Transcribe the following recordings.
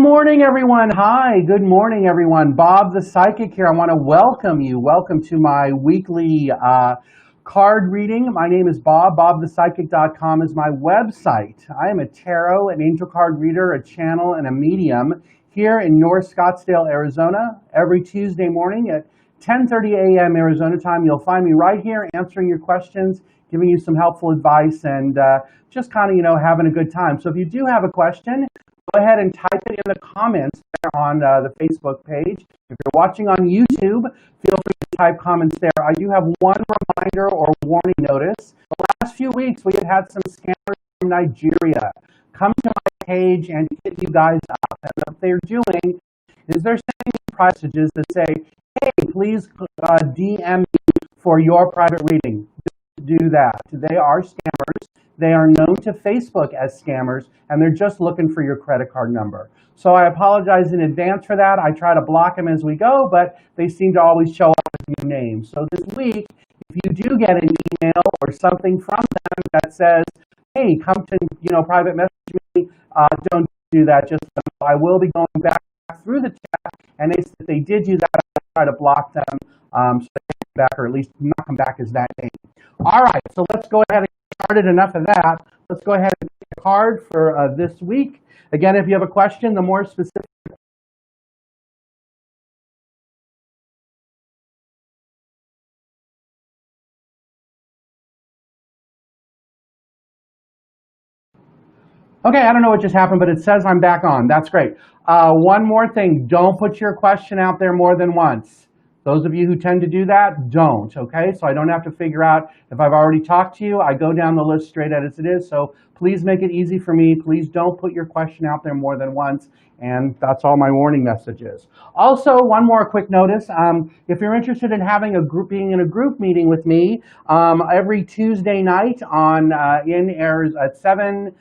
Good morning, everyone. Hi, good morning, everyone. Bob the Psychic here. I want to welcome you. Welcome to my weekly card reading. My name is Bob. BobThePsychic.com is my website. I am a tarot, an angel card reader, a channel, and a medium here in North Scottsdale, Arizona. Every Tuesday morning at 10:30 a.m. Arizona time, you'll find me right here answering your questions, giving you some helpful advice, and just kind of, having a good time. So if you do have a question, go ahead and type it in the comments there on the Facebook page. If you're watching on YouTube, feel free to type comments there. I do have one reminder or warning notice. The last few weeks, we have had some scammers from Nigeria come to my page and hit you guys up. And what they're doing is they're sending messages that say, hey, please DM me for your private reading. Do that. They are scammers. They are known to Facebook as scammers, and they're just looking for your credit card number. So I apologize in advance for that. I try to block them as we go, but they seem to always show up with new names. So this week, if you do get an email or something from them that says, hey, come to, private message me, don't do that. Just I will be going back through the chat, and if they did do that, I try to block them so they come back, or at least not come back as that name. All right, so let's go ahead and started enough of that. Let's go ahead and pick a card for this week. Again, if you have a question, the more specific. Okay, I don't know what just happened, but it says I'm back on. That's great. One more thing, don't put your question out there more than once. Those of you who tend to do that, don't, okay? So I don't have to figure out if I've already talked to you. I go down the list straight as it is. So please make it easy for me. Please don't put your question out there more than once. And that's all my warning messages. Also, one more quick notice. If you're interested in having being in a group meeting with me every Tuesday night at 7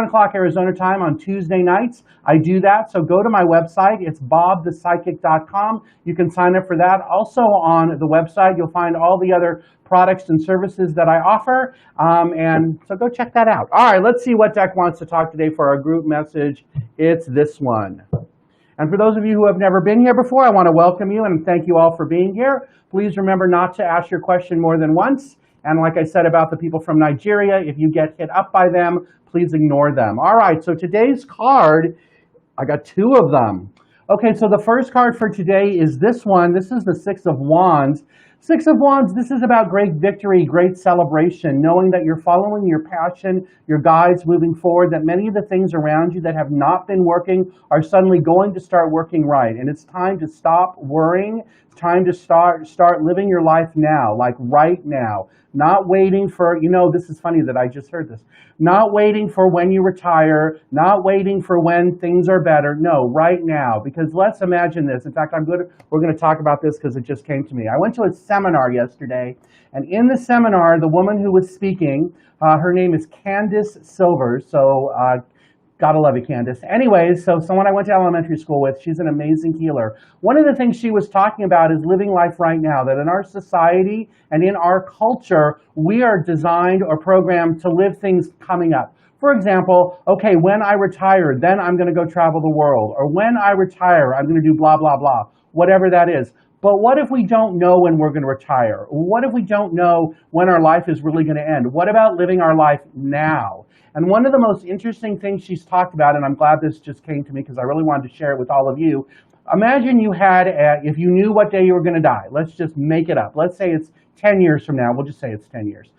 o'clock Arizona time on Tuesday nights, I do that. So go to my website. It's bobthepsychic.com. You can sign up for that. Also on the website, you'll find all the other products and services that I offer. And so go check that out. All right, let's see what deck wants to talk today for our group message. It's this one. And for those of you who have never been here before, I want to welcome you and thank you all for being here. Please remember not to ask your question more than once. And like I said about the people from Nigeria, if you get hit up by them, please ignore them. All right, so today's card, I got two of them. Okay, so the first card for today is this one. This is the Six of Wands. Six of Wands, this is about great victory, great celebration, knowing that you're following your passion, your guides moving forward, that many of the things around you that have not been working are suddenly going to start working right. And it's time to stop worrying. It's time to start living your life now, like right now. Not waiting for, this is funny that I just heard this. Not waiting for when you retire, not waiting for when things are better. No, right now. Because let's imagine this. In fact, we're going to talk about this because it just came to me. I went to a seminar yesterday, and in the seminar, the woman who was speaking, her name is Candace Silvers. So gotta love you, Candace. Anyways, so someone I went to elementary school with, she's an amazing healer. One of the things she was talking about is living life right now, that in our society and in our culture, we are designed or programmed to live things coming up. For example, okay, when I retire, then I'm gonna go travel the world. Or when I retire, I'm gonna do blah, blah, blah, whatever that is. But what if we don't know when we're gonna retire? What if we don't know when our life is really gonna end? What about living our life now? And one of the most interesting things she's talked about, and I'm glad this just came to me because I really wanted to share it with all of you. Imagine you had, if you knew what day you were going to die. Let's just make it up. Let's say it's 10 years from now. We'll just say it's 10 years.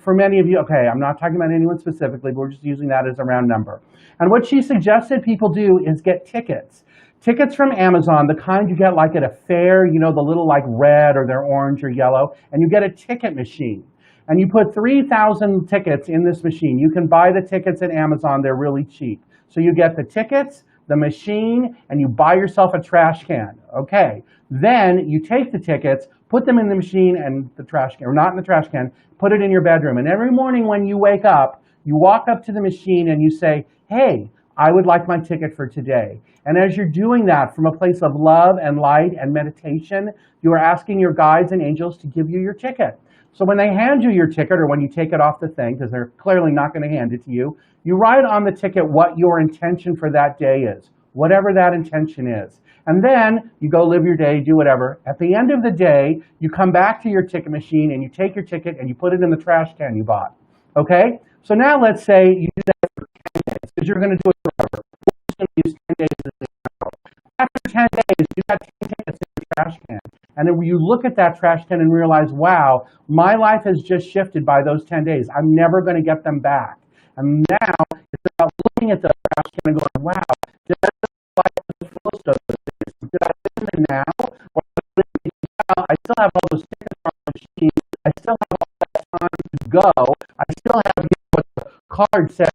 For many of you, okay, I'm not talking about anyone specifically, but we're just using that as a round number. And what she suggested people do is get tickets. Tickets from Amazon, the kind you get like at a fair, the little like red or they're orange or yellow, and you get a ticket machine. And you put 3,000 tickets in this machine. You can buy the tickets at Amazon. They're really cheap. So you get the tickets, the machine, and you buy yourself a trash can. Okay. Then you take the tickets, put them in the machine and the trash can, or not in the trash can, put it in your bedroom. And every morning when you wake up, you walk up to the machine and you say, hey, I would like my ticket for today. And as you're doing that from a place of love and light and meditation, you are asking your guides and angels to give you your ticket. So when they hand you your ticket, or when you take it off the thing, because they're clearly not going to hand it to you, you write on the ticket what your intention for that day is. whatever that intention is. And then you go live your day, do whatever. At the end of the day, you come back to your ticket machine and you take your ticket and you put it in the trash can you bought. Okay? So now let's say you do that for 10 days, because you're going to do it forever. We're just going to use 10 days as an example. After 10 days, you got 10 tickets in the trash can. And then you look at that trash can and realize, wow, my life has just shifted by those 10 days. I'm never going to get them back. And now it's about looking at the trash can and going, wow, did I live life as full of those days? Did I live in the now? Or I still have all those tickets on the machine. I still have all that time to go. I still have what the card says,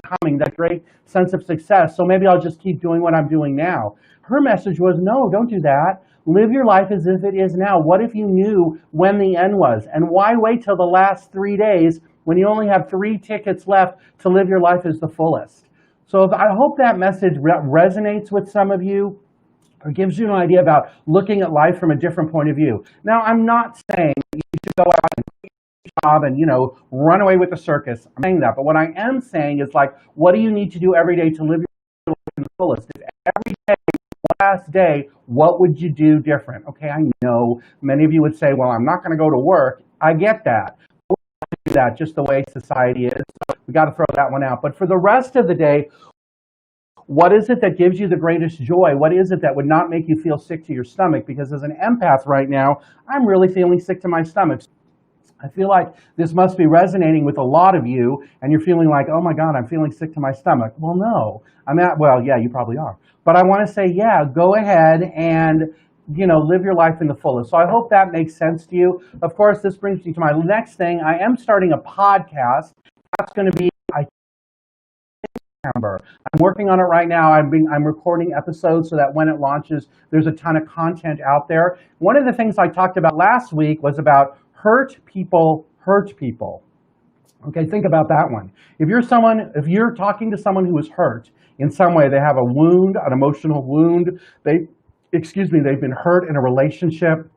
coming, that great sense of success. So maybe I'll just keep doing what I'm doing now. Her message was, no, don't do that. Live your life as if it is now. What if you knew when the end was? And why wait till the last 3 days when you only have 3 tickets left to live your life as the fullest? So I hope that message resonates with some of you, or gives you an idea about looking at life from a different point of view. Now, I'm not saying you should go out and job and, run away with the circus. I'm saying that. But what I am saying is, like, what do you need to do every day to live your life to the fullest? If every day, last day, what would you do different? Okay, I know many of you would say, well, I'm not going to go to work. I get that. We'll do that just the way society is. So we got to throw that one out. But for the rest of the day, what is it that gives you the greatest joy? What is it that would not make you feel sick to your stomach? Because as an empath right now, I'm really feeling sick to my stomach. I feel like this must be resonating with a lot of you, and you're feeling like, oh my God, I'm feeling sick to my stomach. Well, no. Well, yeah, you probably are. But I want to say, yeah, go ahead and, live your life in the fullest. So I hope that makes sense to you. Of course, this brings me to my next thing. I am starting a podcast. That's going to be, September. I'm working on it right now. I'm recording episodes so that when it launches, there's a ton of content out there. One of the things I talked about last week was about hurt people hurt people. Okay, think about that one. If you're talking to someone who is hurt in some way, they have a wound, an emotional wound, they've been hurt in a relationship,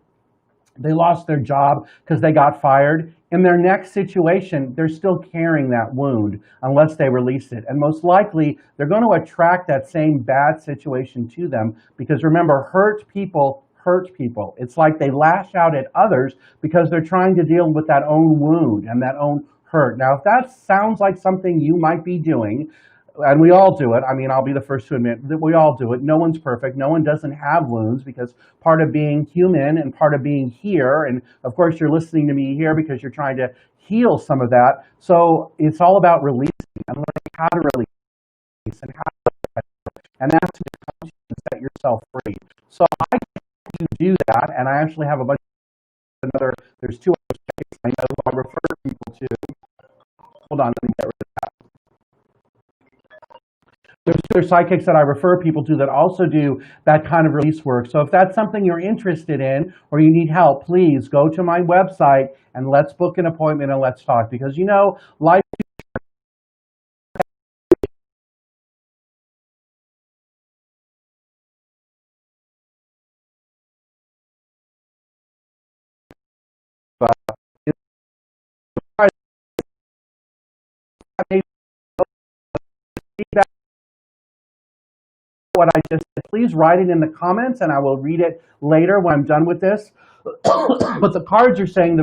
they lost their job because they got fired. In their next situation, they're still carrying that wound unless they release it. And most likely, they're going to attract that same bad situation to them because remember, hurt people hurt people. It's like they lash out at others because they're trying to deal with that own wound and that own hurt. Now, if that sounds like something you might be doing, and we all do it. I mean, I'll be the first to admit that we all do it. No one's perfect. No one doesn't have wounds because part of being human and part of being here, and of course you're listening to me here because you're trying to heal some of that. So it's all about releasing and learning how to release and how to, and that's to set yourself free. So I can do that, and I actually have a bunch of there's 2 other things I know I refer people to. Hold on, let me get rid of that. There's 2 other psychics that I refer people to that also do that kind of release work. So if that's something you're interested in or you need help, please go to my website and let's book an appointment and let's talk. Because life what I just said, please write it in the comments and I will read it later when I'm done with this. But the cards are saying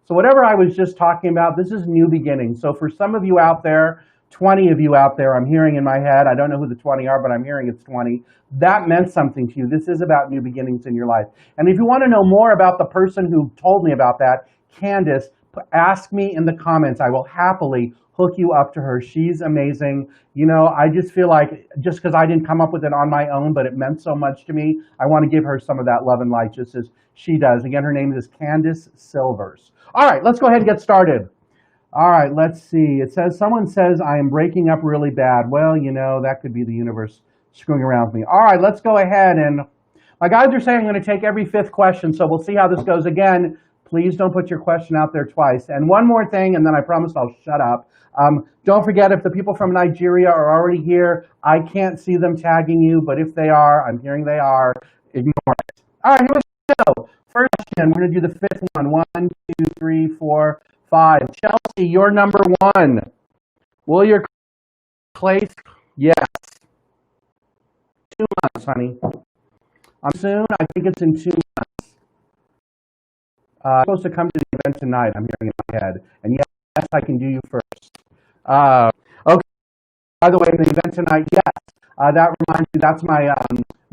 so whatever I was just talking about, this is new beginnings. So for some of you out there, 20 of you out there, I'm hearing in my head, I don't know who the 20 are, but I'm hearing it's 20. That meant something to you. This is about new beginnings in your life. And if you want to know more about the person who told me about that, Candace, ask me in the comments. I will happily hook you up to her. She's amazing. I just feel like just because I didn't come up with it on my own, but it meant so much to me, I want to give her some of that love and light just as she does. Again, her name is Candace Silvers. All right, let's go ahead and get started. All right, let's see. Someone says, I am breaking up really bad. Well, that could be the universe screwing around with me. All right, let's go ahead. And my guides are saying I'm going to take every 5th question, so we'll see how this goes. Again, please don't put your question out there twice. And one more thing, and then I promise I'll shut up. Don't forget, if the people from Nigeria are already here, I can't see them tagging you, but if they are, I'm hearing they are, ignore it. All right, here we go. First question, we're going to do the 5th one. 1, 2, 3, 4, 5. Chelsea, you're number 1. Will your place? Yes, 2 months, honey. Soon, I think it's in 2 months. I'm supposed to come to the event tonight. I'm hearing in my head. And yes, I can do you first. Okay. By the way, the event tonight, yes. That reminds me, that's my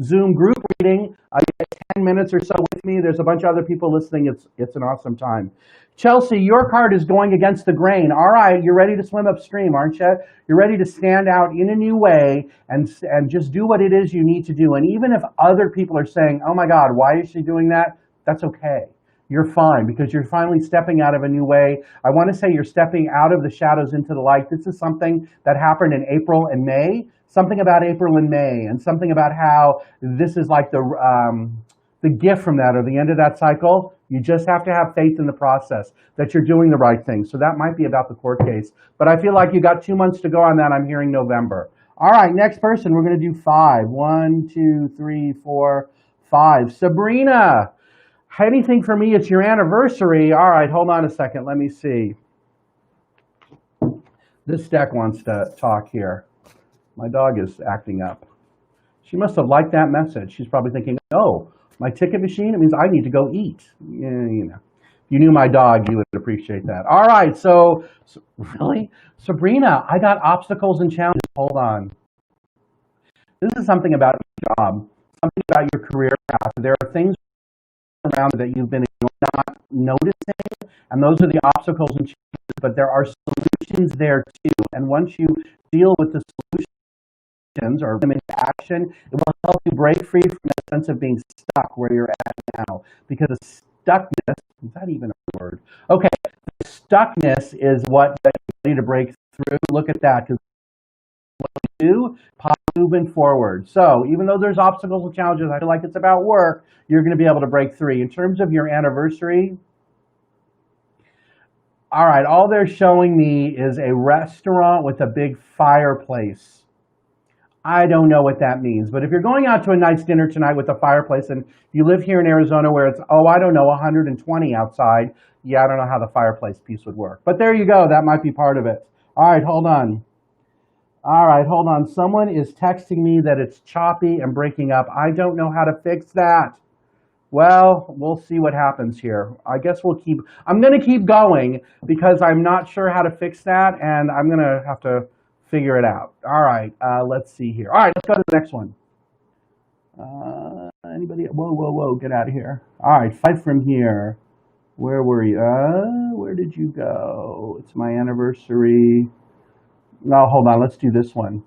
Zoom group reading. You get 10 minutes or so with me. There's a bunch of other people listening. It's an awesome time. Chelsea, your card is going against the grain. All right, you're ready to swim upstream, aren't you? You're ready to stand out in a new way and just do what it is you need to do. And even if other people are saying, oh my God, why is she doing that? That's okay. You're fine because you're finally stepping out of a new way. I want to say you're stepping out of the shadows into the light. This is something that happened in April and May. Something about April and May, and something about how this is like the gift from that, or the end of that cycle. You just have to have faith in the process that you're doing the right thing. So that might be about the court case. But I feel like you got 2 months to go on that. I'm hearing November. All right, next person. We're going to do 5. 1, 2, 3, 4, 5. Sabrina. Anything for me, it's your anniversary. All right, hold on a second. Let me see. This deck wants to talk here. My dog is acting up. She must have liked that message. She's probably thinking, oh, my ticket machine, it means I need to go eat. Yeah, you know. If you knew my dog, you would appreciate that. All right, so really? Sabrina, I got obstacles and challenges. Hold on. This is something about your job, something about your career path. There are things around that you've been not noticing, and those are the obstacles and challenges, but there are solutions there too. And once you deal with the solutions or them into action, it will help you break free from that sense of being stuck where you're at now. Because the stuckness, is that even a word? Okay, the stuckness is what you need to break through. Look at that, because what you do, moving forward. So even though there's obstacles and challenges, I feel like it's about work, you're going to be able to break through. In terms of your anniversary, all right, all they're showing me is a restaurant with a big fireplace. I don't know what that means, but if you're going out to a nice dinner tonight with a fireplace, and you live here in Arizona where it's, oh, I don't know, 120 outside, yeah, I don't know how the fireplace piece would work. But there you go, that might be part of it. All right, hold on. All right, hold on. Someone is texting me that it's choppy and breaking up. I don't know how to fix that. Well, we'll see what happens here. I guess I'm going to keep going because I'm not sure how to fix that, and I'm going to have to figure it out. All right, let's see here. All right, let's go to the next one. Anybody? Whoa, get out of here. All right, 5 from here. Where were you? Where did you go? It's my anniversary. No, hold on, let's do this one.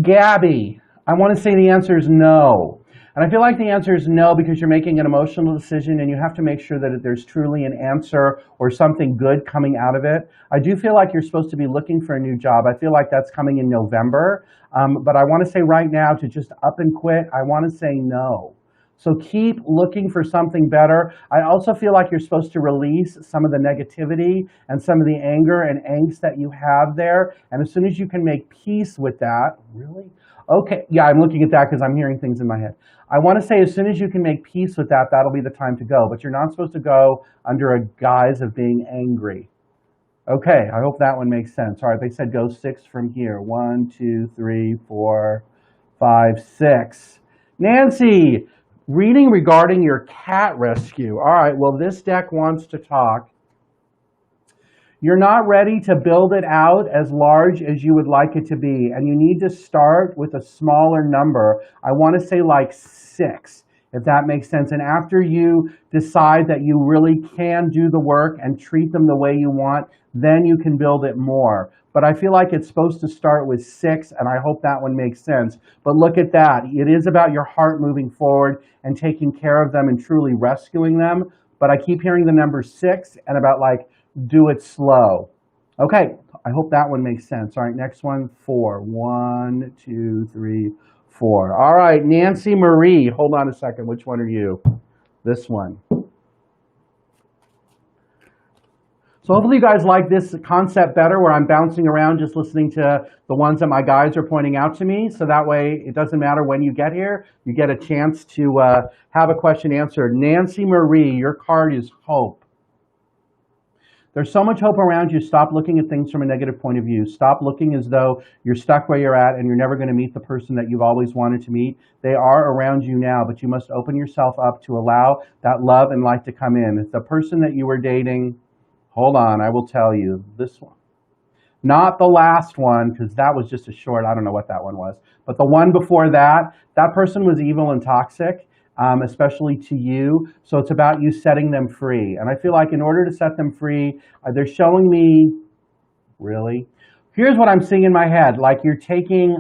Gabby, I want to say the answer is no. And I feel like the answer is no because you're making an emotional decision and you have to make sure that there's truly an answer or something good coming out of it. I do feel like you're supposed to be looking for a new job. I feel like that's coming in November. But I want to say right now to just up and quit, I want to say no. So keep looking for something better. I also feel like you're supposed to release some of the negativity and some of the anger and angst that you have there. And as soon as you can make peace with that, really? Okay, yeah, I'm looking at that because I'm hearing things in my head. I want to say as soon as you can make peace with that, that'll be the time to go. But you're not supposed to go under a guise of being angry. Okay, I hope that one makes sense. All right, they said go 6 from here. 1, 2, 3, 4, 5, 6. Nancy, reading regarding your cat rescue. All right, well, this deck wants to talk. You're not ready to build it out as large as you would like it to be, and you need to start with a smaller number. I want to say like 6, if that makes sense. And after you decide that you really can do the work and treat them the way you want, then you can build it more. But I feel like it's supposed to start with 6, and I hope that one makes sense. But look at that. It is about your heart moving forward and taking care of them and truly rescuing them. But I keep hearing the number 6 and about like, do it slow. Okay, I hope that one makes sense. All right, next one, 4. 1, 2, 3, 4. All right, Nancy Marie. Hold on a second. Which one are you? This one. So hopefully you guys like this concept better where I'm bouncing around just listening to the ones that my guides are pointing out to me. So that way it doesn't matter when you get here. You get a chance to have a question answered. Nancy Marie, your card is hope. There's so much hope around you. Stop looking at things from a negative point of view. Stop looking as though you're stuck where you're at and you're never going to meet the person that you've always wanted to meet. They are around you now, but you must open yourself up to allow that love and light to come in. If the person that you were dating, hold on, I will tell you, this one. Not the last one, because that was just a short, I don't know what that one was. But the one before that, that person was evil and toxic, especially to you. So it's about you setting them free. And I feel like in order to set them free, they're showing me, really? Here's what I'm seeing in my head. Like you're taking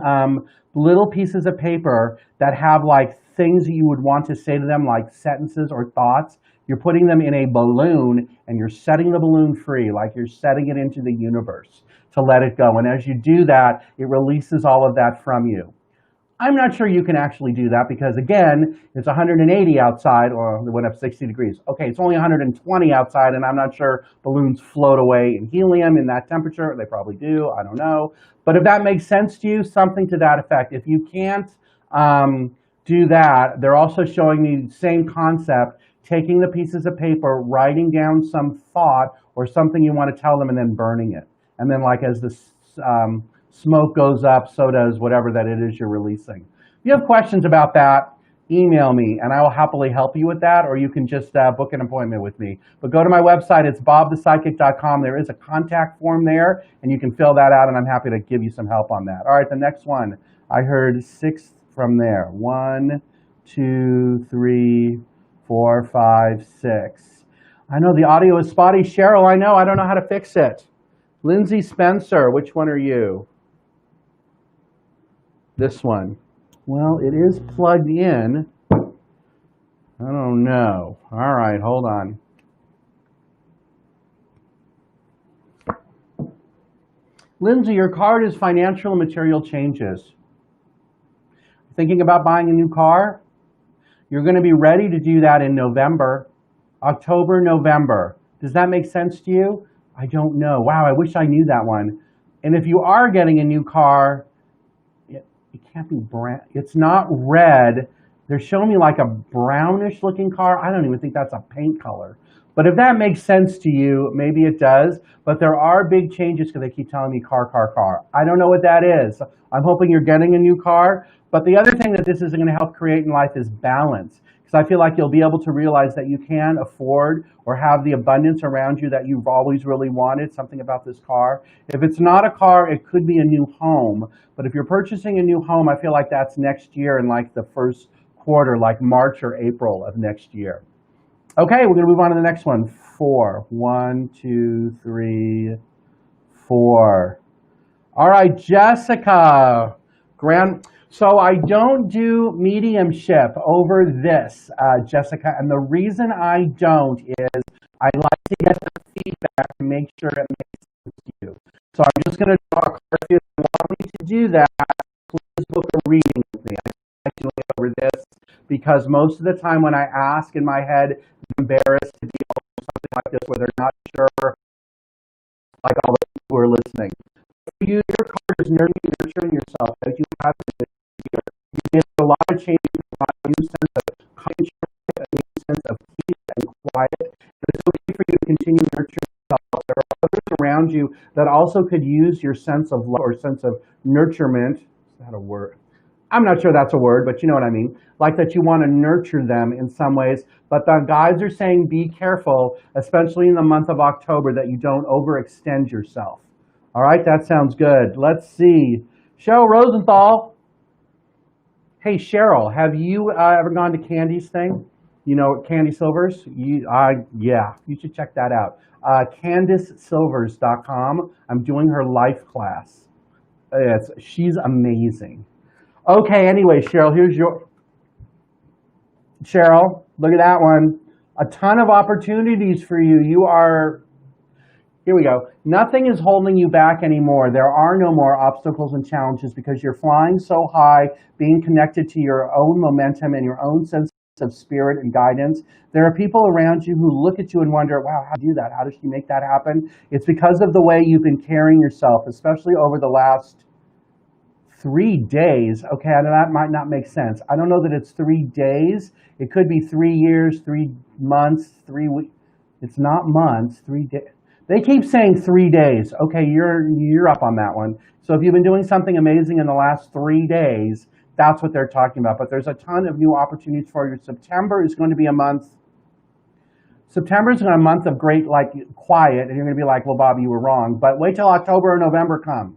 little pieces of paper that have like things that you would want to say to them, like sentences or thoughts. You're putting them in a balloon and you're setting the balloon free, like you're setting it into the universe to let it go. And as you do that, it releases all of that from you. I'm not sure you can actually do that because, again, it's 180 outside, or it went up 60 degrees. Okay, it's only 120 outside, and I'm not sure balloons float away in helium in that temperature. They probably do. I don't know. But if that makes sense to you, something to that effect. If you can't do that, they're also showing me the same concept, taking the pieces of paper, writing down some thought or something you want to tell them, and then burning it. And then, like, as the smoke goes up, so does whatever that it is you're releasing. If you have questions about that, email me, and I will happily help you with that, or you can just book an appointment with me. But go to my website. It's bobthepsychic.com. There is a contact form there, and you can fill that out, and I'm happy to give you some help on that. All right, the next one. I heard 6 from there. 1, 2, 3, 4, 5, 6. I know the audio is spotty. Cheryl, I know. I don't know how to fix it. Lindsay Spencer, which one are you? This one. Well, it is plugged in. I don't know. All right, hold on. Lindsay, your card is financial and material changes. Thinking about buying a new car? You're going to be ready to do that in November. October, November. Does that make sense to you? I don't know. Wow, I wish I knew that one. And if you are getting a new car, it can't be brown. It's not red. They're showing me like a brownish looking car. I don't even think that's a paint color. But if that makes sense to you, maybe it does. But there are big changes because they keep telling me car, car, car. I don't know what that is. I'm hoping you're getting a new car. But the other thing that this is going to help create in life is balance. Because I feel like you'll be able to realize that you can afford or have the abundance around you that you've always really wanted, something about this car. If it's not a car, it could be a new home. But if you're purchasing a new home, I feel like that's next year in like the first quarter, like March or April of next year. Okay, we're going to move on to the next one. 4. 1, 2, 3, 4. All right, Jessica. So I don't do mediumship over this, Jessica, and the reason I don't is I like to get the feedback to make sure it makes sense to you. So I'm just going to draw a card. If you want me to do that, please book a reading with me. I like doing it over this because most of the time when I ask in my head, I'm embarrassed to deal with something like this where they're not sure, like all the people who are listening. For you, your card is nurturing yourself as you have this year. You did a lot of changes, a new sense of consciousness, a new sense of peace and quiet. And it's okay for you to continue nurturing yourself. There are others around you that also could use your sense of love or sense of nurturement. Is that a word? I'm not sure that's a word, but you know what I mean. Like that you want to nurture them in some ways. But the guides are saying be careful, especially in the month of October, that you don't overextend yourself. All right, that sounds good. Let's see. Cheryl Rosenthal. Hey, Cheryl, have you ever gone to Candy's thing? You know, Candy Silvers? Yeah, you should check that out. CandiceSilvers.com. I'm doing her life class. She's amazing. Okay, anyway, Cheryl, Cheryl, look at that one. A ton of opportunities for you. Here we go. Nothing is holding you back anymore. There are no more obstacles and challenges because you're flying so high, being connected to your own momentum and your own sense of spirit and guidance. There are people around you who look at you and wonder, wow, how do you do that? How does she make that happen? It's because of the way you've been carrying yourself, especially over the last 3 days. Okay, that might not make sense. I don't know that it's 3 days. It could be 3 years, 3 months, 3 weeks. It's not months, 3 days. They keep saying 3 days. Okay, you're up on that one. So if you've been doing something amazing in the last 3 days, that's what they're talking about. But there's a ton of new opportunities for you. September is going to be a month. September is a month of great, like, quiet, and you're going to be like, well, Bob, you were wrong. But wait till October or November come.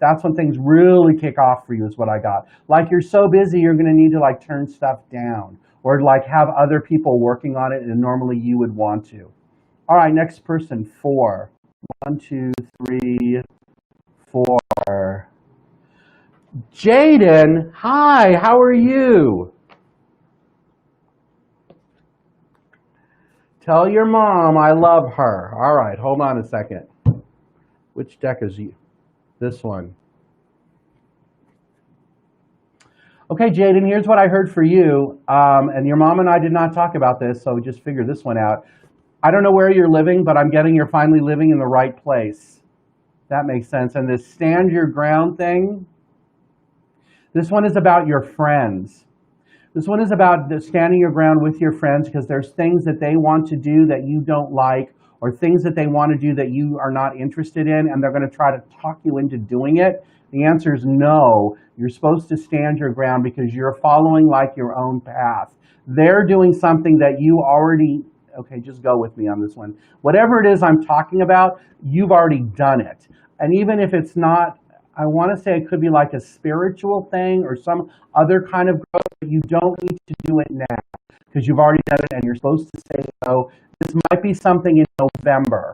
That's when things really kick off for you, is what I got. Like, you're so busy, you're going to need to, like, turn stuff down or, like, have other people working on it, and normally you would want to. All right, next person, 4. 1, 2, 3, 4. Jaden, hi, how are you? Tell your mom I love her. All right, hold on a second. Which deck is you? This one. Okay, Jaden, here's what I heard for you. And your mom and I did not talk about this, so just figure this one out. I don't know where you're living, but I'm getting you're finally living in the right place. That makes sense. And this stand your ground thing, this one is about your friends. This one is about standing your ground with your friends because there's things that they want to do that you don't like, or things that they want to do that you are not interested in, and they're going to try to talk you into doing it. The answer is no. You're supposed to stand your ground because you're following like your own path. They're doing something that you already, okay, just go with me on this one. Whatever it is I'm talking about, you've already done it. And even if it's not, I want to say it could be like a spiritual thing or some other kind of growth, but you don't need to do it now because you've already done it and you're supposed to say no. This might be something in November.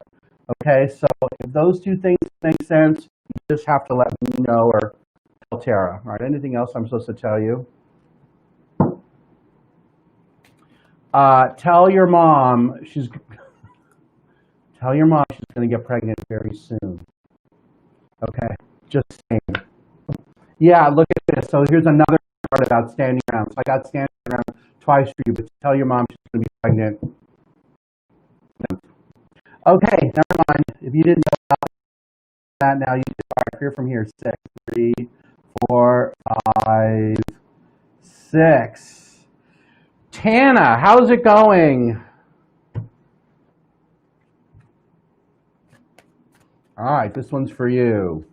Okay, so if those two things make sense, you just have to let me know or tell Tara. All right, anything else I'm supposed to tell you? Tell your mom she's going to get pregnant very soon. Okay, just saying. Yeah, look at this. So here's another part about standing around. So I got standing around twice for you, but tell your mom she's going to be pregnant. Okay, never mind. If you didn't know about that, now you just are here from here. 6, 3, 4, 5, 6. Tana, how's it going? All right, this one's for you.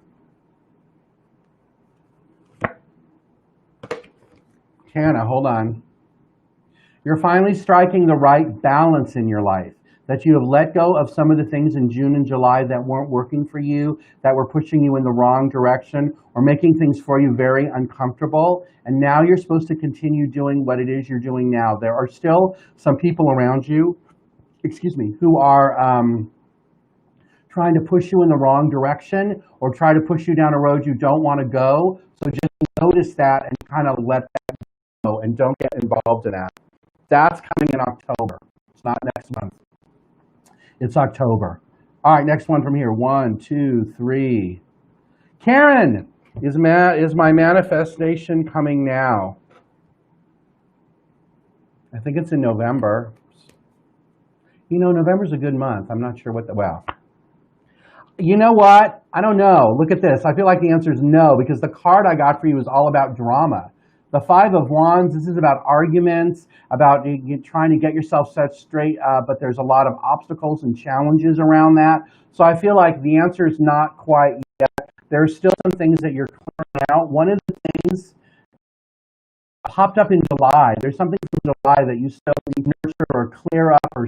Tana, hold on. You're finally striking the right balance in your life. That you have let go of some of the things in June and July that weren't working for you, that were pushing you in the wrong direction, or making things for you very uncomfortable. And now you're supposed to continue doing what it is you're doing now. There are still some people around you, who are trying to push you in the wrong direction or try to push you down a road you don't want to go. So just notice that and kind of let that go and don't get involved in that. That's coming in October. It's not next month. It's October. All right, next one from here. 1, 2, 3. Karen, is my manifestation coming now? I think it's in November. You know, November's a good month. I'm not sure what well. You know what? I don't know. Look at this. I feel like the answer is no, because the card I got for you is all about drama. The 5 of Wands, this is about arguments, about trying to get yourself set straight, but there's a lot of obstacles and challenges around that. So I feel like the answer is not quite yet. There's still some things that you're clearing out. One of the things popped up in July. There's something from July that you still need to nurture or clear up, or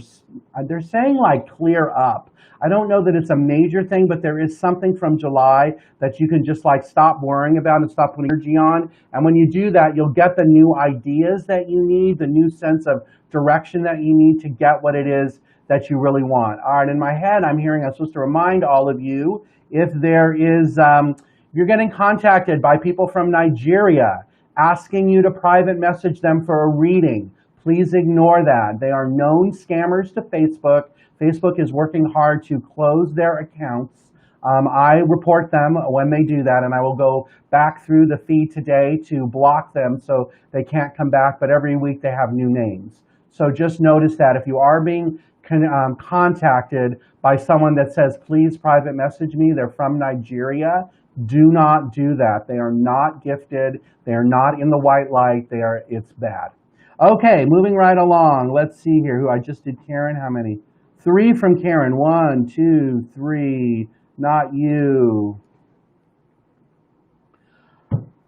they're saying like clear up. I don't know that it's a major thing, but there is something from July that you can just like stop worrying about and stop putting energy on. And when you do that, you'll get the new ideas that you need, the new sense of direction that you need to get what it is that you really want. All right, in my head, I'm hearing I'm supposed to remind all of you if there is, you're getting contacted by people from Nigeria asking you to private message them for a reading. Please ignore that. They are known scammers to Facebook. Facebook is working hard to close their accounts. I report them when they do that, and I will go back through the feed today to block them so they can't come back, but every week they have new names. So just notice that if you are being contacted by someone that says, please private message me, they're from Nigeria, do not do that. They are not gifted. They are not in the white light. It's bad. Okay, moving right along. Let's see here who I just did. Karen, how many? 3 from Karen. 1, 2, 3. Not you.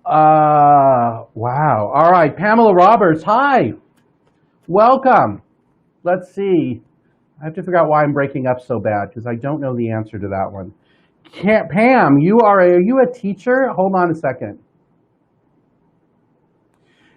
Wow. All right, Pamela Roberts. Hi. Welcome. Let's see. I have to figure out why I'm breaking up so bad because I don't know the answer to that one. Pam, are you a teacher? Hold on a second.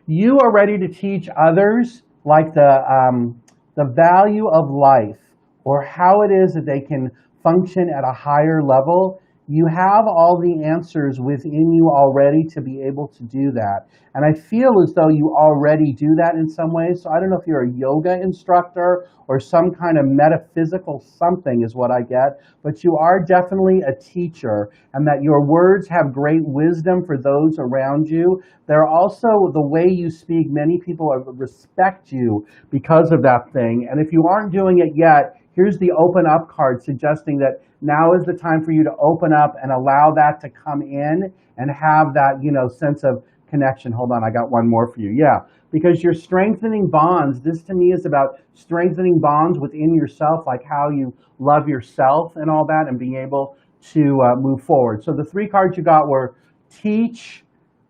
You are ready to teach others like the value of life or how it is that they can function at a higher level. You have all the answers within you already to be able to do that. And I feel as though you already do that in some ways. So I don't know if you're a yoga instructor or some kind of metaphysical something is what I get, but you are definitely a teacher, and that your words have great wisdom for those around you. They're also the way you speak. Many people respect you because of that thing. And if you aren't doing it yet, here's the open up card suggesting that now is the time for you to open up and allow that to come in and have that, sense of connection. Hold on, I got one more for you. Yeah, because you're strengthening bonds. This to me is about strengthening bonds within yourself, like how you love yourself and all that, and being able to move forward. So the 3 cards you got were teach.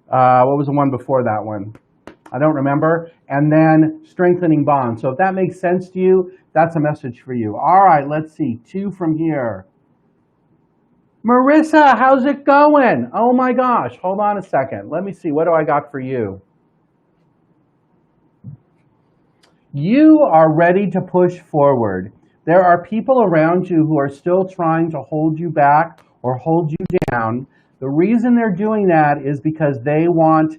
What was the one before that one? I don't remember. And then strengthening bonds. So if that makes sense to you, that's a message for you. All right, let's see. 2 from here. Marissa, how's it going? Oh my gosh, hold on a second. Let me see, what do I got for you? You are ready to push forward. There are people around you who are still trying to hold you back or hold you down. The reason they're doing that is because they want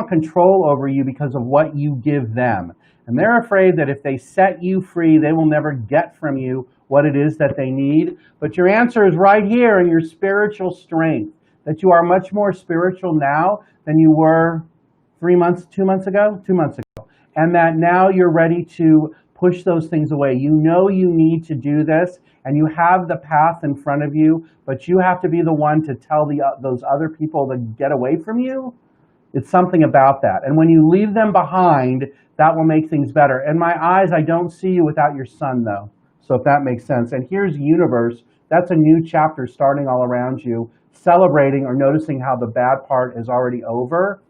control over you because of what you give them. And they're afraid that if they set you free, they will never get from you what it is that they need. But your answer is right here in your spiritual strength, that you are much more spiritual now than you were 2 months ago, and that now you're ready to push those things away. You know you need to do this, and you have the path in front of you, but you have to be the one to tell those other people to get away from you. It's something about that. And when you leave them behind, that will make things better. In my eyes, I don't see you without your son, though. So if that makes sense. And here's universe. That's a new chapter starting all around you, celebrating or noticing how the bad part is already over.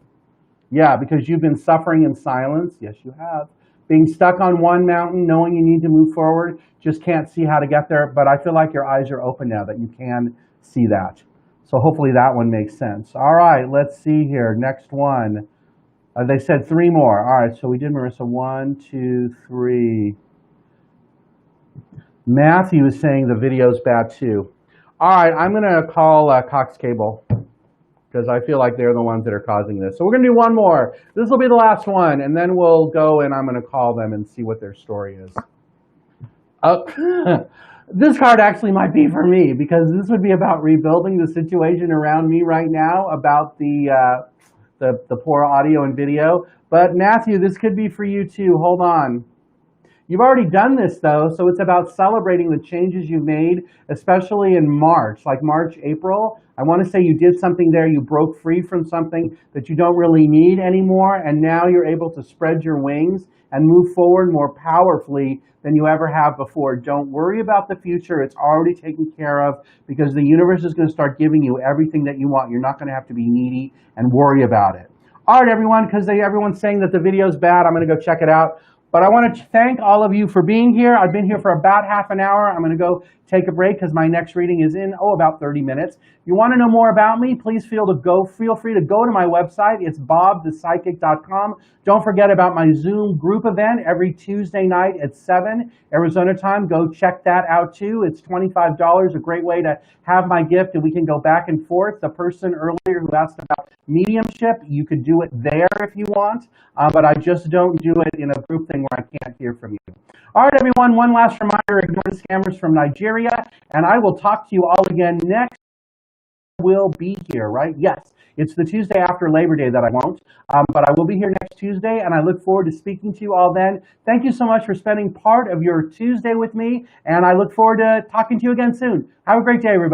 Yeah, because you've been suffering in silence. Yes, you have. Being stuck on one mountain, knowing you need to move forward, just can't see how to get there. But I feel like your eyes are open now that you can see that. So hopefully that one makes sense. All right, let's see here. Next one. They said 3 more. All right, so we did Marissa. 1, 2, 3. Matthew is saying the video's bad too. All right, I'm going to call Cox Cable because I feel like they're the ones that are causing this. So we're going to do one more. This will be the last one, and then we'll go and I'm going to call them and see what their story is. This card actually might be for me because this would be about rebuilding the situation around me right now about the poor audio and video. But Matthew, this could be for you too. Hold on. You've already done this though, so it's about celebrating the changes you've made, especially in March, like March, April. I want to say you did something there, you broke free from something that you don't really need anymore, and now you're able to spread your wings and move forward more powerfully than you ever have before. Don't worry about the future, it's already taken care of because the universe is going to start giving you everything that you want. You're not going to have to be needy and worry about it. All right, everyone, because everyone's saying that the video's bad, I'm going to go check it out. But I want to thank all of you for being here. I've been here for about half an hour. I'm going to go take a break because my next reading is in, about 30 minutes. If you want to know more about me, please feel free to go to my website. It's bobthepsychic.com. Don't forget about my Zoom group event every Tuesday night at 7 Arizona time. Go check that out too. It's $25, a great way to have my gift, and we can go back and forth. The person earlier who asked about mediumship, you could do it there if you want, but I just don't do it in a group thing where I can't hear from you. All right, everyone, one last reminder, ignore the scammers from Nigeria, and I will talk to you all again next. Will be here, right? Yes, it's the Tuesday after Labor Day that I won't, but I will be here next Tuesday, and I look forward to speaking to you all then. Thank you so much for spending part of your Tuesday with me, and I look forward to talking to you again soon. Have a great day, everybody.